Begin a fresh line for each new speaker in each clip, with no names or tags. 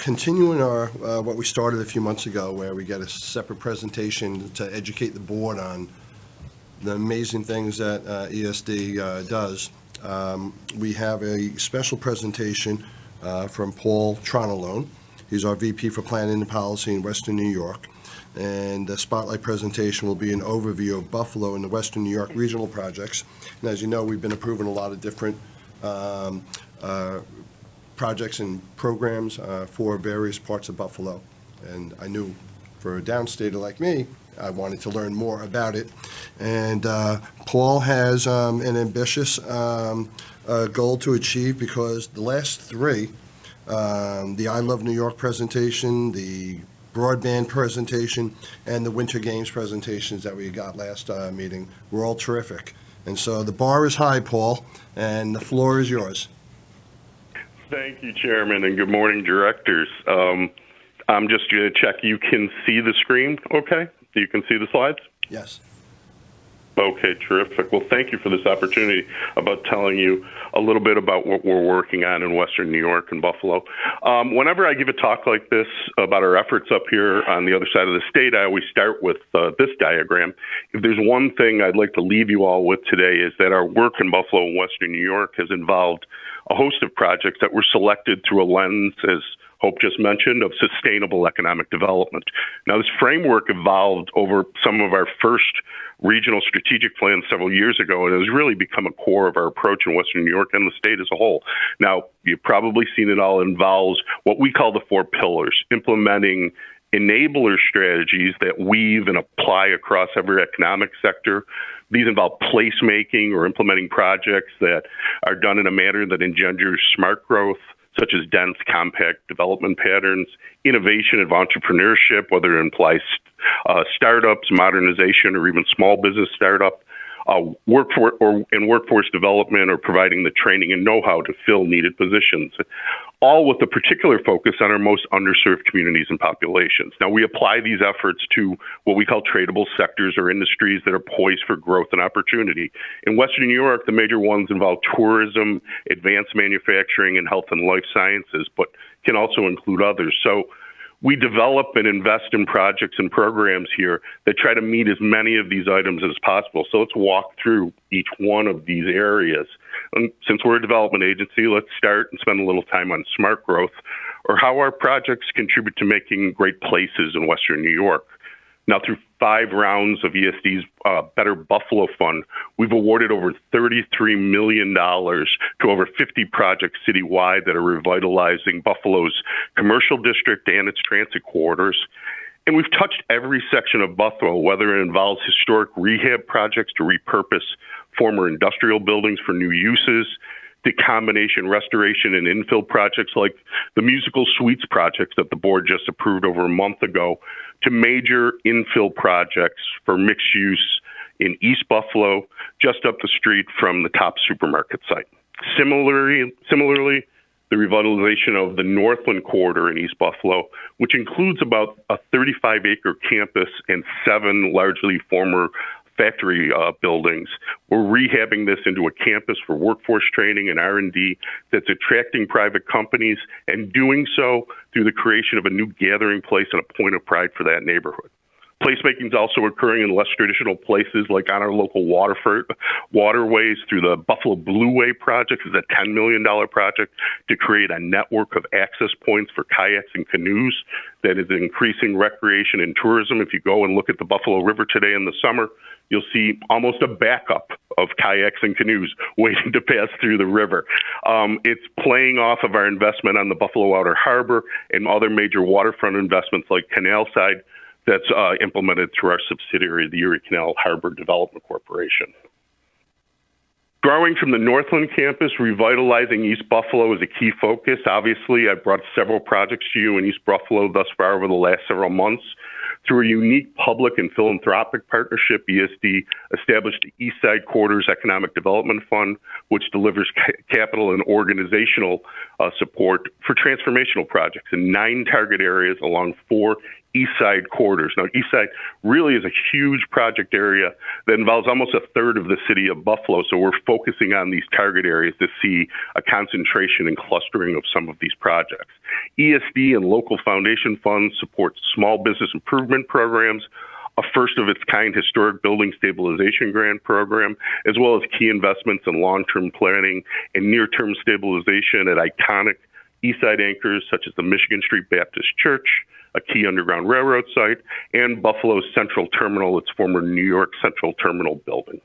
continuing our what we started a few months ago, where we get a separate presentation to educate the board on the amazing things that ESD does. We have a special presentation from Paul Tronalone. He's our VP for Planning and Policy in Western New York. And the spotlight presentation will be an overview of Buffalo and the Western New York regional projects. And as you know, we've been approving a lot of different projects and programs for various parts of Buffalo. And I knew for a downstater like me, I wanted to learn more about it. And Paul has an ambitious goal to achieve, because the last three, the I Love New York presentation, the broadband presentation, and the Winter Games presentations that we got last meeting were all terrific. And so the bar is high, Paul, and the floor is yours.
Thank you, Chairman, and good morning, directors. I'm just going to check you can see the screen, okay? You can see the slides?
Yes.
Okay, terrific. Well, thank you for this opportunity about telling you a little bit about what we're working on in Western New York and Buffalo. Whenever I give a talk like this about our efforts up here on the other side of the state, I always start with this diagram. If there's one thing I'd like to leave you all with today, is that our work in Buffalo and Western New York has involved a host of projects that were selected through a lens, as Hope just mentioned, of sustainable economic development. Now, this framework evolved over some of our first regional strategic plans several years ago, and it has really become a core of our approach in Western New York and the state as a whole. Now, you've probably seen it all involves what we call the four pillars: implementing enabler strategies that weave and apply across every economic sector. These involve placemaking or implementing projects that are done in a manner that engenders smart growth, such as dense, compact development patterns, innovation of entrepreneurship, whether it implies startups, modernization, or even small business startup, workforce development, or providing the training and know-how to fill needed positions, all with a particular focus on our most underserved communities and populations. Now, we apply these efforts to what we call tradable sectors or industries that are poised for growth and opportunity. In Western New York, the major ones involve tourism, advanced manufacturing, and health and life sciences, but can also include others. So we develop and invest in projects and programs here that try to meet as many of these items as possible. So let's walk through each one of these areas. And since we're a development agency, let's start and spend a little time on smart growth, or how our projects contribute to making great places in Western New York. Now, through 5 rounds of ESD's Better Buffalo Fund, we've awarded over $33 million to over 50 projects citywide that are revitalizing Buffalo's commercial district and its transit corridors. And we've touched every section of Buffalo, whether it involves historic rehab projects to repurpose former industrial buildings for new uses, to combination restoration and infill projects like the musical suites projects that the board just approved over a month ago, to major infill projects for mixed use in East Buffalo, just up the street from the Top supermarket site. Similarly, the revitalization of the Northland corridor in East Buffalo, which includes about a 35-acre campus and 7 largely former factory buildings. We're rehabbing this into a campus for workforce training and R&D that's attracting private companies, and doing so through the creation of a new gathering place and a point of pride for that neighborhood. Placemaking is also occurring in less traditional places, like on our local waterways through the Buffalo Blueway project. It's a $10 million project to create a network of access points for kayaks and canoes that is increasing recreation and tourism. If you go and look at the Buffalo River today in the summer, you'll see almost a backup of kayaks and canoes waiting to pass through the river. It's playing off of our investment on the Buffalo Outer Harbor and other major waterfront investments like Canal Side that's implemented through our subsidiary, the Erie Canal Harbor Development Corporation. Growing from the Northland campus, revitalizing East Buffalo is a key focus. Obviously, I've brought several projects to you in East Buffalo thus far over the last several months. Through a unique public and philanthropic partnership, ESD established the East Side Corridors Economic Development Fund, which delivers capital and organizational support for transformational projects in 9 target areas along 4 East Side corridors. Now, East Side really is a huge project area that involves almost a third of the city of Buffalo. So we're focusing on these target areas to see a concentration and clustering of some of these projects. ESD and local foundation funds support small business improvement programs, a first of its kind historic building stabilization grant program, as well as key investments in long-term planning and near-term stabilization at iconic East Side anchors such as the Michigan Street Baptist Church, a key Underground Railroad site, and Buffalo's Central Terminal, its former New York Central Terminal building.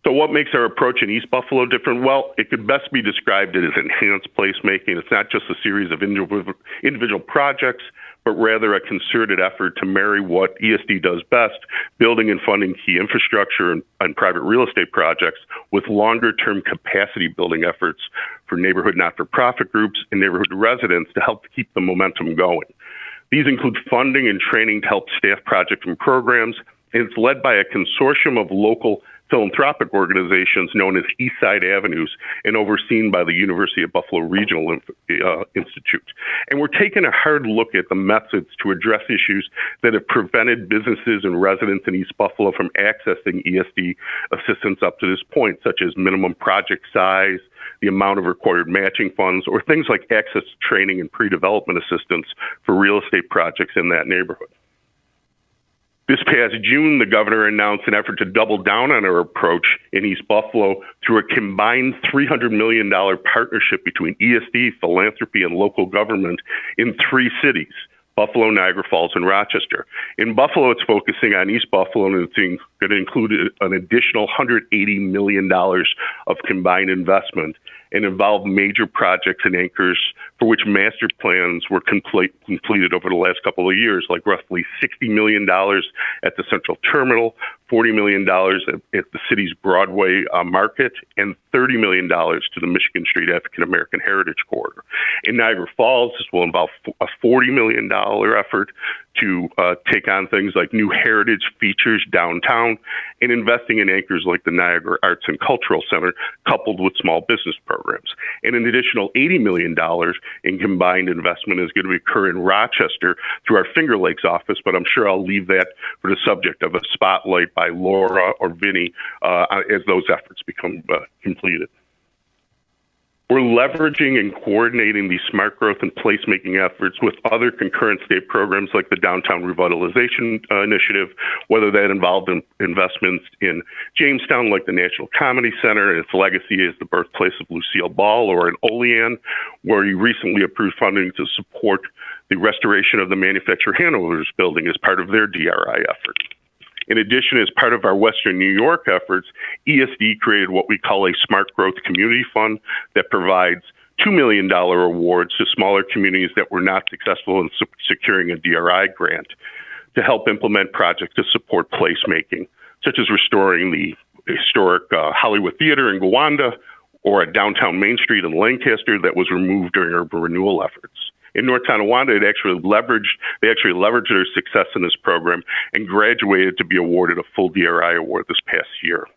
So what makes our approach in East Buffalo different? Well, it could best be described as enhanced placemaking. It's not just a series of individual projects, but rather a concerted effort to marry what ESD does best, building and funding key infrastructure and private real estate projects, with longer-term capacity building efforts for neighborhood not-for-profit groups and neighborhood residents to help keep the momentum going. These include funding and training to help staff projects and programs, and it's led by a consortium of local philanthropic organizations known as East Side Avenues and overseen by the University of Buffalo Regional Institute. And we're taking a hard look at the methods to address issues that have prevented businesses and residents in East Buffalo from accessing ESD assistance up to this point, such as minimum project size, the amount of required matching funds, or things like access to training and pre-development assistance for real estate projects in that neighborhood. This past June, the governor announced an effort to double down on our approach in East Buffalo through a combined $300 million partnership between ESD, philanthropy, and local government in 3 cities: Buffalo, Niagara Falls, and Rochester. In Buffalo, it's focusing on East Buffalo, and it's going to include an additional $180 million of combined investment and involve major projects and anchors for which master plans were completed over the last couple of years, like roughly $60 million at the Central Terminal, $40 million at the city's Broadway market, and $30 million to the Michigan Street African American Heritage Corridor. In Niagara Falls, this will involve a $40 million effort to take on things like new heritage features downtown and investing in anchors like the Niagara Arts and Cultural Center, coupled with small business programs. And an additional $80 million in combined investment is going to occur in Rochester through our Finger Lakes office, but I'm sure I'll leave that for the subject of a spotlight by Laura or Vinny as those efforts become completed. We're leveraging and coordinating these smart growth and placemaking efforts with other concurrent state programs like the Downtown Revitalization Initiative, whether that involved investments in Jamestown like the National Comedy Center and its legacy as the birthplace of Lucille Ball, or in Olean, where he recently approved funding to support the restoration of the Manufacturer Hanover's building as part of their DRI effort. In addition, as part of our Western New York efforts, ESD created what we call a Smart Growth Community Fund that provides $2 million awards to smaller communities that were not successful in securing a DRI grant to help implement projects to support placemaking, such as restoring the historic Hollywood Theater in Gowanda or a downtown Main Street in Lancaster that was removed during urban renewal efforts. In North Tonawanda, they actually leveraged their success in this program and graduated to be awarded a full DRI award this past year.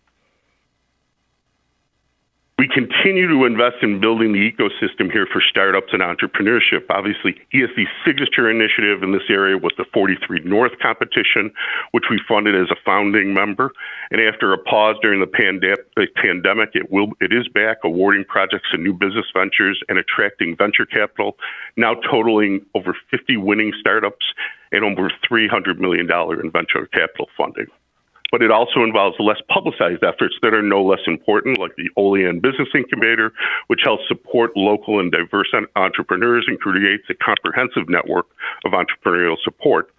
We continue to invest in building the ecosystem here for startups and entrepreneurship. Obviously, ESD's signature initiative in this area was the 43 North competition, which we funded as a founding member. And after a pause during the pandemic, it is back, awarding projects to new business ventures and attracting venture capital, now totaling over 50 winning startups and over $300 million in venture capital funding. But it also involves less publicized efforts that are no less important, like the Olean Business Incubator, which helps support local and diverse entrepreneurs and creates a comprehensive network of entrepreneurial support.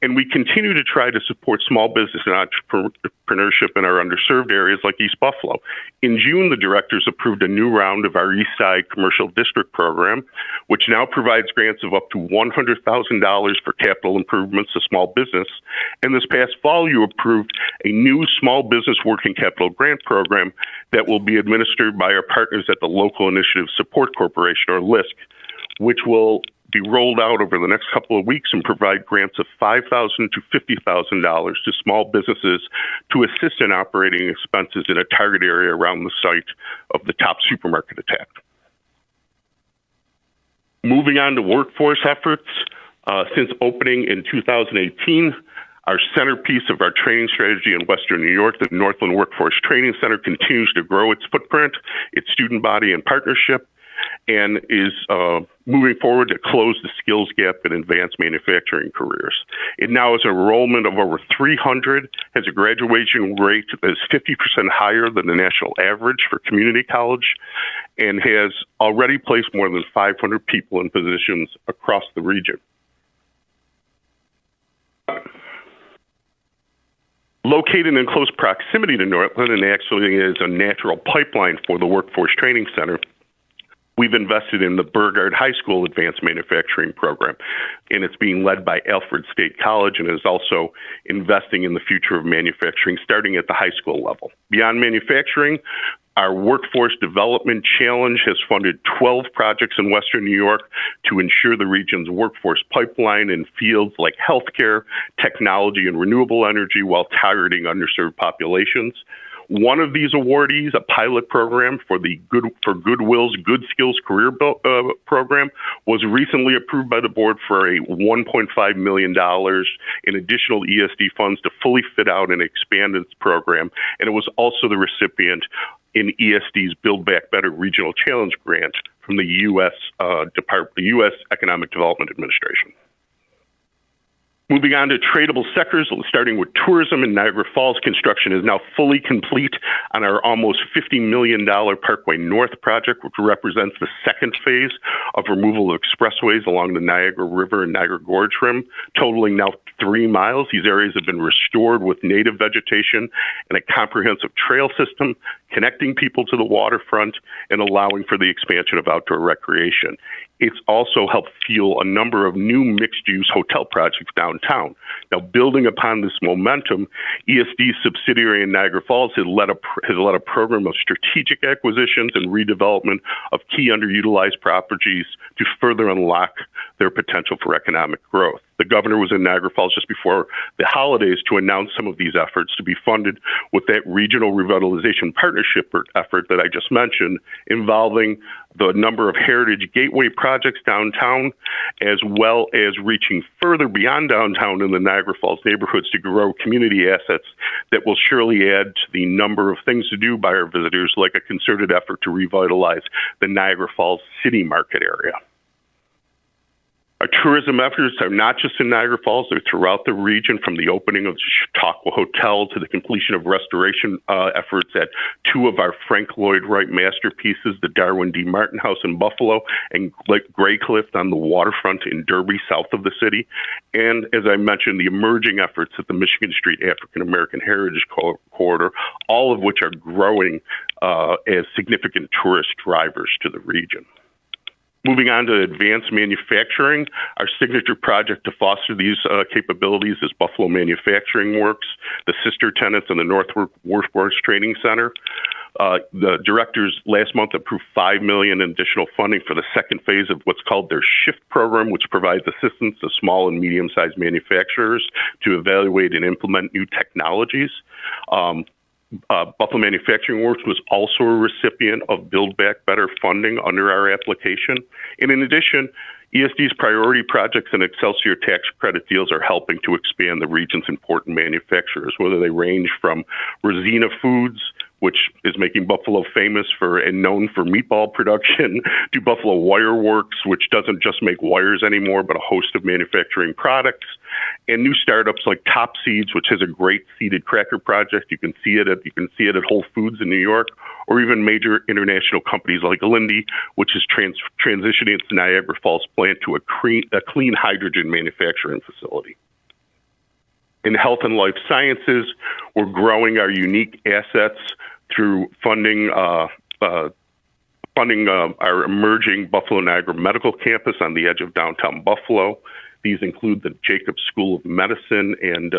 And we continue to try to support small business and entrepreneurship in our underserved areas like East Buffalo. In June, the directors approved a new round of our East Side Commercial District program, which now provides grants of up to $100,000 for capital improvements to small business. And this past fall, you approved a new small business working capital grant program that will be administered by our partners at the Local Initiative Support Corporation, or LISC, which will be rolled out over the next couple of weeks and provide grants of $5,000 to $50,000 to small businesses to assist in operating expenses in a target area around the site of the top supermarket attack. Moving on to workforce efforts, Since opening in 2018, our centerpiece of our training strategy in Western New York, the Northland Workforce Training Center, continues to grow its footprint, its student body and partnership, and is moving forward to close the skills gap in advanced manufacturing careers. It now has an enrollment of over 300, has a graduation rate that is 50% higher than the national average for community college, and has already placed more than 500 people in positions across the region. Located in close proximity to Northland and actually is a natural pipeline for the Workforce Training Center, we've invested in the Burgard High School Advanced Manufacturing Program, and it's being led by Alfred State College and is also investing in the future of manufacturing starting at the high school level. Beyond manufacturing, our Workforce Development Challenge has funded 12 projects in Western New York to ensure the region's workforce pipeline in fields like healthcare, technology, and renewable energy while targeting underserved populations. One of these awardees, a pilot program for Goodwill's Good Skills Career Program, was recently approved by the board for a $1.5 million in additional ESD funds to fully fit out and expand its program. And it was also the recipient in ESD's Build Back Better Regional Challenge Grant from the U.S. Economic Development Administration. Moving on to tradable sectors, starting with tourism in Niagara Falls, construction is now fully complete on our almost $50 million Parkway North project, which represents the second phase of removal of expressways along the Niagara River and Niagara Gorge Rim, totaling now 3 miles. These areas have been restored with native vegetation and a comprehensive trail system, connecting people to the waterfront and allowing for the expansion of outdoor recreation. It's also helped fuel a number of new mixed-use hotel projects downtown. Now, building upon this momentum, ESD's subsidiary in Niagara Falls has led a program of strategic acquisitions and redevelopment of key underutilized properties to further unlock their potential for economic growth. The governor was in Niagara Falls just before the holidays to announce some of these efforts to be funded with that regional revitalization partnership effort that I just mentioned, involving the number of heritage gateway projects downtown, as well as reaching further beyond downtown in the Niagara Falls neighborhoods to grow community assets that will surely add to the number of things to do by our visitors, like a concerted effort to revitalize the Niagara Falls City Market area. Our tourism efforts are not just in Niagara Falls, they're throughout the region, from the opening of the Chautauqua Hotel to the completion of restoration efforts at 2 of our Frank Lloyd Wright masterpieces, the Darwin D. Martin House in Buffalo and Gray Cliff on the waterfront in Derby, south of the city. And as I mentioned, the emerging efforts at the Michigan Street African American Heritage Corridor, all of which are growing as significant tourist drivers to the region. Moving on to advanced manufacturing, our signature project to foster these capabilities is Buffalo Manufacturing Works, the sister tenants in the Northland Workforce Training Center. The directors last month approved $5 million in additional funding for the second phase of what's called their SHIFT program, which provides assistance to small and medium-sized manufacturers to evaluate and implement new technologies. Buffalo Manufacturing Works was also a recipient of Build Back Better funding under our application. And in addition, ESD's priority projects and Excelsior tax credit deals are helping to expand the region's important manufacturers, whether they range from Rosina Foods, which is making Buffalo famous for and known for meatball production, to Buffalo Wire Works, which doesn't just make wires anymore, but a host of manufacturing products, and new startups like Top Seeds, which has a great seeded cracker project. You can see it at Whole Foods in New York, or even major international companies like Linde, which is transitioning its Niagara Falls plant to a clean hydrogen manufacturing facility. In health and life sciences, we're growing our unique assets through funding our emerging Buffalo Niagara Medical Campus on the edge of downtown Buffalo. These include the Jacobs School of Medicine and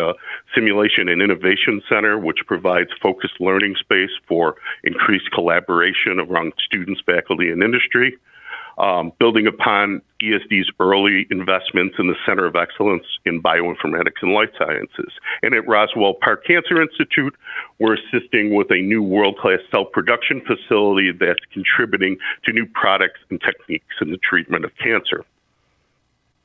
Simulation and Innovation Center, which provides focused learning space for increased collaboration among students, faculty, and industry. Building upon ESD's early investments in the Center of Excellence in Bioinformatics and Life Sciences. And at Roswell Park Cancer Institute, we're assisting with a new world-class cell production facility that's contributing to new products and techniques in the treatment of cancer.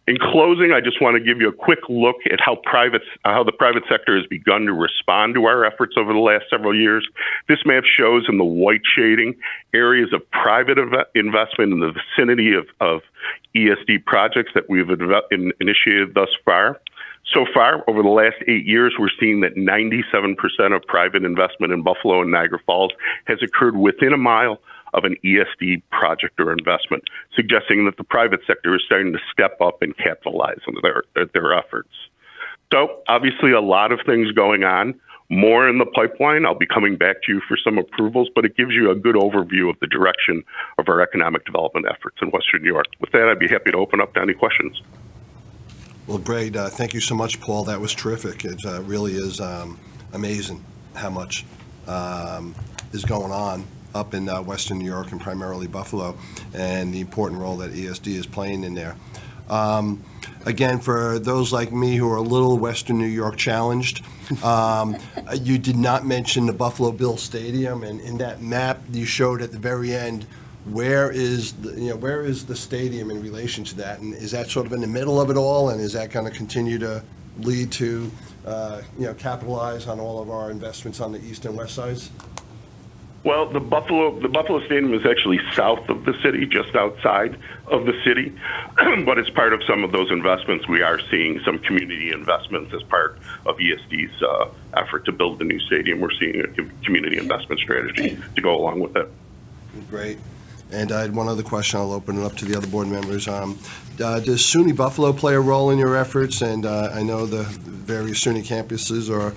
In closing, I just want to give you a quick look at how the private sector has begun to respond to our efforts over the last several years. This map shows in the white shading areas of private investment in the vicinity of ESD projects that we've initiated thus far. So far, over the last 8 years, we're seeing that 97% of private investment in Buffalo and Niagara Falls has occurred within a mile of an ESD project or investment, suggesting that the private sector is starting to step up and capitalize on their efforts. So obviously a lot of things going on, more in the pipeline. I'll be coming back to you for some approvals, but it gives you a good overview of the direction of our economic development efforts in Western New York. With that, I'd be happy to open up to any questions.
Well, great. Thank you so much, Paul. That was terrific. It really is amazing how much is going on up in Western New York and primarily Buffalo, and the important role that ESD is playing in there. Again, for those like me who are a little Western New York challenged, you did not mention the Buffalo Bills Stadium, and in that map you showed at the very end, where is the stadium in relation to that, and is that sort of in the middle of it all, and is that going to continue to lead to capitalize on all of our investments on the east and west sides?
Well, the Buffalo Stadium is actually south of the city, just outside of the city. But as part of some of those investments, we are seeing some community investments as part of ESD's effort to build the new stadium. We're seeing a community investment strategy to go along with it.
Great. And I had one other question. I'll open it up to the other board members. Does SUNY Buffalo play a role in your efforts? And I know the various SUNY campuses are,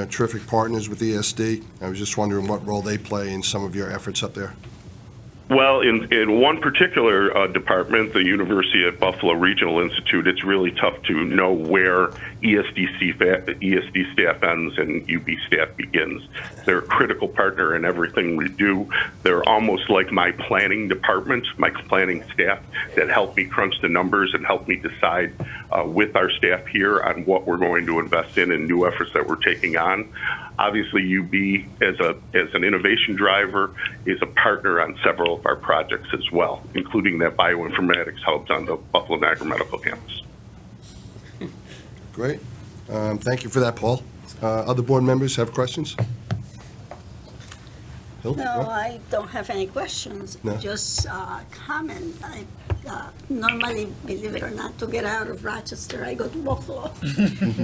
terrific partners with ESD. I was just wondering what role they play in some of your efforts up there.
Well, in one particular department, the University at Buffalo Regional Institute, it's really tough to know where ESD staff ends and UB staff begins. They're a critical partner in everything we do. They're almost like my planning department, my planning staff that help me crunch the numbers and help me decide with our staff here on what we're going to invest in and new efforts that we're taking on. Obviously, UB as an innovation driver is a partner on several of our projects as well, including that bioinformatics hubs on the Buffalo Niagara Medical Campus.
Great. Thank you for that, Paul. Other board members have questions? Hill?
No, I don't have any questions.
No?
Just comment. I normally, believe it or not, to get out of Rochester, I go to Buffalo.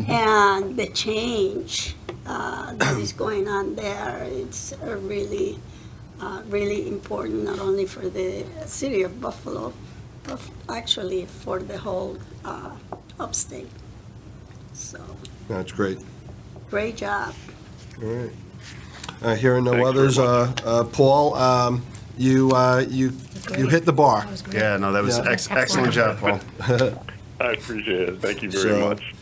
And the change that is going on there, it's really, really important, not only for the city of Buffalo, but actually for the whole upstate. So,
That's great.
great job.
All right. Hearing no
Thanks
others,
very
Paul, you hit the bar.
Yeah, no, that was
Yeah.
excellent job, Paul.
I appreciate it. Thank you very much.